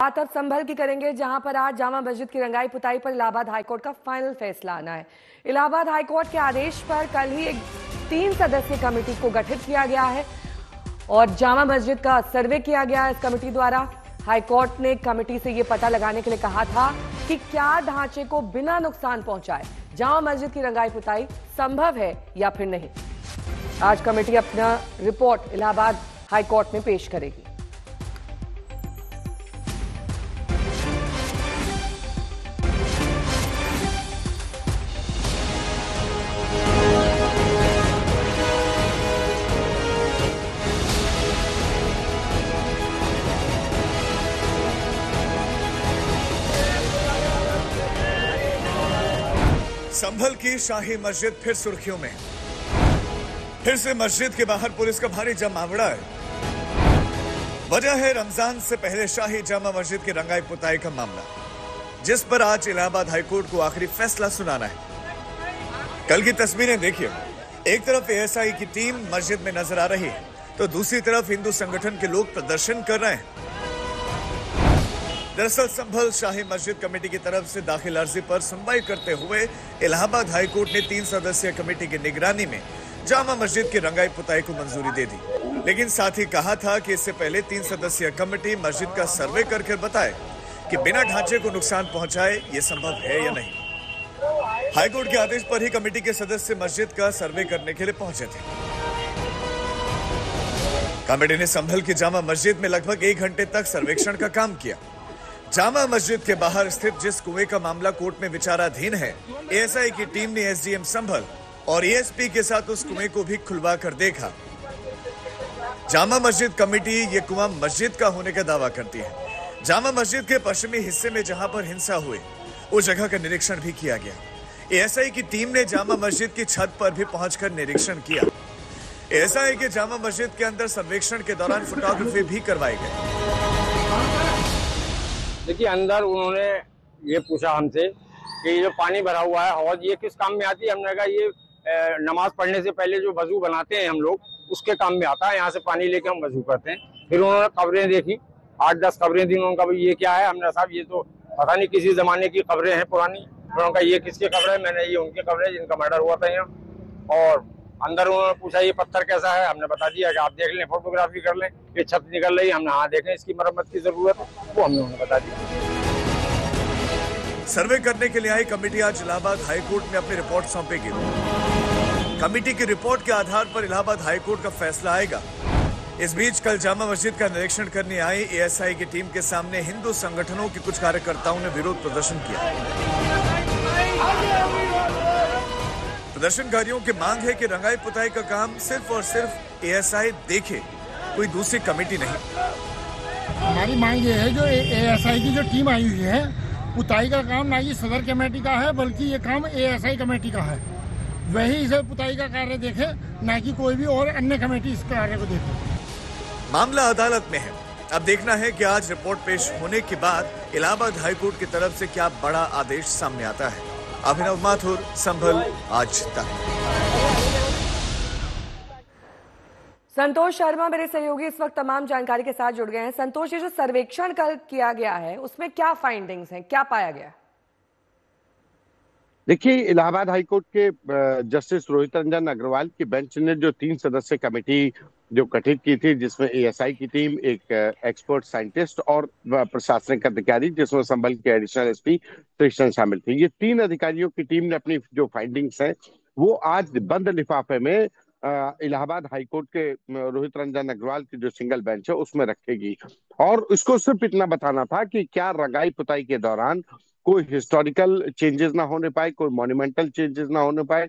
बात अब संभल की करेंगे, जहां पर आज जामा मस्जिद की रंगाई पुताई पर इलाहाबाद हाईकोर्ट का फाइनल फैसला आना है। इलाहाबाद हाईकोर्ट के आदेश पर कल ही एक 3 सदस्यीय कमेटी को गठित किया गया है और जामा मस्जिद का सर्वे किया गया है इस कमेटी द्वारा। हाईकोर्ट ने कमेटी से यह पता लगाने के लिए कहा था कि क्या ढांचे को बिना नुकसान पहुंचाए जामा मस्जिद की रंगाई पुताई संभव है या फिर नहीं। आज कमेटी अपना रिपोर्ट इलाहाबाद हाईकोर्ट में पेश करेगी। संभल की शाही मस्जिद फिर सुर्खियों में। फिर से मस्जिद के बाहर पुलिस का भारी जमावड़ा है। वजह है रमजान से पहले शाही जामा मस्जिद की रंगाई पुताई का मामला, जिस पर आज इलाहाबाद हाईकोर्ट को आखिरी फैसला सुनाना है। कल की तस्वीरें देखिए, एक तरफ एएसआई की टीम मस्जिद में नजर आ रही है तो दूसरी तरफ हिंदू संगठन के लोग प्रदर्शन कर रहे हैं। दरअसल संभल शाही मस्जिद कमेटी की तरफ से दाखिल अर्जी पर सुनवाई करते हुए इलाहाबाद हाईकोर्ट ने 3 सदस्यीय कमेटी की निगरानी में जामा मस्जिद की रंगाई पुताई को मंजूरी दे दी, लेकिन साथ ही कहा था कि इससे पहले 3 सदस्यीय कमेटी मस्जिद का सर्वे करके बताए कि बिना ढांचे को नुकसान पहुंचाए ये संभव है या नहीं। हाईकोर्ट के आदेश पर ही कमेटी के सदस्य मस्जिद का सर्वे करने के लिए पहुंचे थे। कमेटी ने संभल की जामा मस्जिद में लगभग 1 घंटे तक सर्वेक्षण का काम किया। जामा मस्जिद के बाहर स्थित जिस कुएं का मामला कोर्ट में विचाराधीन है, एएसआई की टीम ने एसडीएम संभल और एएसपी के साथ उस कुएं को भी खुलवा कर देखा। जामा मस्जिद कमेटी ये कुआं मस्जिद का होने का दावा करती है। जामा मस्जिद के पश्चिमी हिस्से में जहां पर हिंसा हुई उस जगह का निरीक्षण भी किया गया। एएसआई की टीम ने जामा मस्जिद की छत पर भी पहुंचकर निरीक्षण किया। एएसआई के जामा मस्जिद के अंदर सर्वेक्षण के दौरान फोटोग्राफी भी करवाई गई। देखिए, अंदर उन्होंने ये पूछा हमसे कि ये जो पानी भरा हुआ है हौज, ये किस काम में आती है। हमने कहा ये नमाज पढ़ने से पहले जो वजू बनाते हैं हम लोग, उसके काम में आता है। यहाँ से पानी लेके हम वजू करते हैं। फिर उन्होंने कब्रें देखी, 8-10 कब्रें थी। उन्होंने कहा ये क्या है। हमने साहब ये तो पता नहीं किसी जमाने की कब्रें हैं पुरानी। उन्होंने कहा ये किसकी कब्र है। मैंने ये उनकी कब्र है जिनका मर्डर हुआ था यहाँ। और अंदर उन्होंने पूछा ये पत्थर कैसा है। हमने बता दिया कि आप देख लें, फोटोग्राफी कर लें। ये छत निकल रही है, हमने हाँ देखें इसकी मरम्मत की जरूरत है, वो हमने उन्हें बता दिया। सर्वे करने के लिए आई कमेटी आज इलाहाबाद हाईकोर्ट में अपनी रिपोर्ट सौंपेगी। कमेटी की रिपोर्ट के आधार पर इलाहाबाद हाईकोर्ट का फैसला आएगा। इस बीच कल जामा मस्जिद का निरीक्षण करने आई एएसआई की टीम के सामने हिंदू संगठनों के कुछ कार्यकर्ताओं ने विरोध प्रदर्शन किया। प्रदर्शनकारियों की मांग है कि रंगाई पुताई का काम सिर्फ और सिर्फ एएसआई देखे, कोई दूसरी कमेटी नहीं। हमारी मांग ये है, जो एएसआई की जो टीम आई हुई है, पुताई का काम ना ही सदर कमेटी का है बल्कि ये काम एएसआई कमेटी का है। वही इसे पुताई का कार्य देखे, ना कि कोई भी और अन्य कमेटी इस कार्य को देखे। मामला अदालत में है। अब देखना है कि आज रिपोर्ट पेश होने के बाद इलाहाबाद हाईकोर्ट की तरफ से क्या बड़ा आदेश सामने आता है। अभिनव माथुर, संभल, आज तक। संतोष शर्मा मेरे सहयोगी इस वक्त तमाम जानकारी के साथ जुड़ गए हैं। संतोष, ये जो सर्वेक्षण कल किया गया है उसमें क्या फाइंडिंग्स हैं, क्या पाया गया? देखिए, इलाहाबाद हाईकोर्ट के जस्टिस रोहित रंजन अग्रवाल की बेंच ने जो 3 सदस्य कमेटी जो गठित की थी, जिसमें एएसआई की टीम, एक एक्सपर्ट साइंटिस्ट और प्रशासनिक अधिकारी, जिसमें संभल के एडिशनल एसपी कृष्णन शामिल थे। ये 3 अधिकारियों की टीम ने अपनी जो फाइंडिंग्स है वो आज बंद लिफाफे में इलाहाबाद हाईकोर्ट के रोहित रंजन अग्रवाल की जो सिंगल बेंच है उसमें रखेगी। और उसको सिर्फ इतना बताना था कि क्या रंगाई पुताई के दौरान कोई हिस्टोरिकल चेंजेस ना होने पाए, कोई मॉन्यूमेंटल चेंजेस ना होने पाए,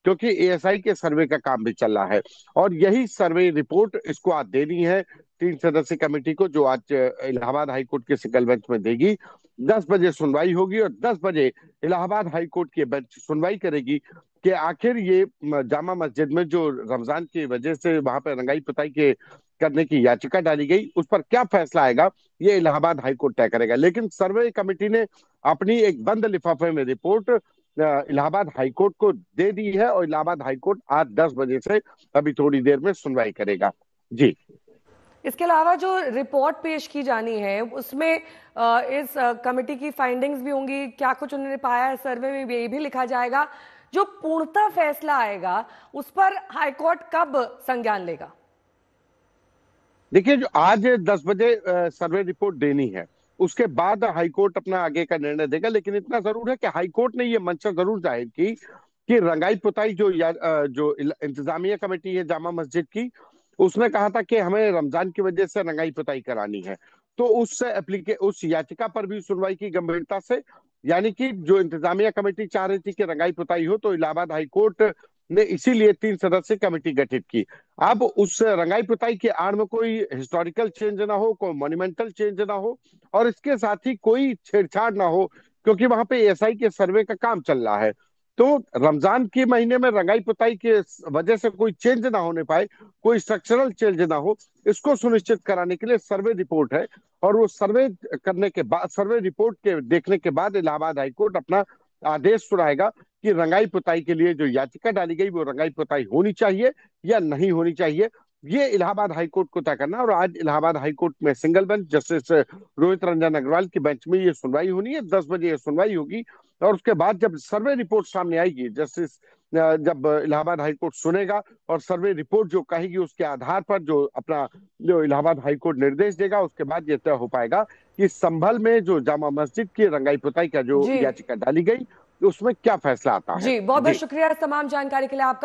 क्योंकि एएसआई के सर्वे का काम भी चल रहा है। और यही सर्वे रिपोर्ट इसको आज देनी है 3 सदस्यीय कमेटी को, जो आज इलाहाबाद हाईकोर्ट के सिंगल बेंच में देगी। 10 बजे सुनवाई होगी और 10 बजे इलाहाबाद हाईकोर्ट की बेंच सुनवाई करेगी कि आखिर ये जामा मस्जिद में जो रमजान की वजह से वहां पर रंगाई पुताई के करने की याचिका डाली गई, उस पर क्या फैसला आएगा ये इलाहाबाद हाईकोर्ट तय करेगा। लेकिन सर्वे कमेटी ने अपनी एक बंद लिफाफे में रिपोर्ट इलाहाबाद हाईकोर्ट को दे दी है और इलाहाबाद हाईकोर्ट आज 10 बजे से अभी थोड़ी देर में सुनवाई करेगा। जी, इसके अलावा जो रिपोर्ट पेश की जानी है उसमें इस कमेटी की फाइंडिंग्स भी होंगी, क्या कुछ उन्होंने पाया है सर्वे में ये भी लिखा जाएगा। जो पूर्णतः फैसला आएगा उस पर हाईकोर्ट कब संज्ञान लेगा? देखिए, जो आज 10 बजे सर्वे रिपोर्ट देनी है, उसके बाद हाईकोर्ट अपना आगे का निर्णय देगा। लेकिन इतना जरूर है कि हाईकोर्ट ने ये मंशा जरूर जाहिर की कि रंगाई पुताई जो इंतजामिया कमेटी है जामा मस्जिद की, उसने कहा था कि हमें रमजान की वजह से रंगाई पुताई करानी है। तो उस याचिका पर भी सुनवाई की गंभीरता से, यानी कि जो इंतजामिया कमेटी चाह रही थी कि रंगाई पुताई हो, तो इलाहाबाद हाईकोर्ट ने इसीलिए 3 सदस्यीय कमेटी गठित की। अब उस रंगाई पुताई की आड़ में कोई हिस्टोरिकल चेंज ना हो, कोई मॉन्यूमेंटल चेंज ना हो, और इसके साथ ही कोई छेड़छाड़ ना हो, क्योंकि वहां पे एएसआई के सर्वे का काम चल रहा है। तो रमजान के महीने में रंगाई पुताई के वजह से कोई चेंज ना होने पाए, कोई स्ट्रक्चरल चेंज ना हो, इसको सुनिश्चित कराने के लिए सर्वे रिपोर्ट है। और वो सर्वे करने के बाद, सर्वे रिपोर्ट के देखने के बाद इलाहाबाद हाईकोर्ट अपना आदेश सुनाएगा कि रंगाई पुताई के लिए जो याचिका डाली गई वो रंगाई पुताई होनी चाहिए या नहीं होनी चाहिए। ये इलाहाबाद हाईकोर्ट को तय करना। और आज इलाहाबाद हाईकोर्ट में single bench justice Rohit Ranjan Agarwal की बेंच में ये सुनवाई होनी है। 10 बजे ये सुनवाई होगी और उसके बाद जब सर्वे रिपोर्ट सामने आएगी, जब इलाहाबाद हाईकोर्ट सुनेगा और सर्वे रिपोर्ट जो कहेगी उसके आधार पर जो इलाहाबाद हाईकोर्ट निर्देश देगा, उसके बाद ये तय हो पाएगा कि संभल में जो जामा मस्जिद की रंगाई पुताई का जो याचिका डाली गई उसमें क्या फैसला आता है। जी, बहुत बहुत शुक्रिया इस तमाम जानकारी के लिए आपका।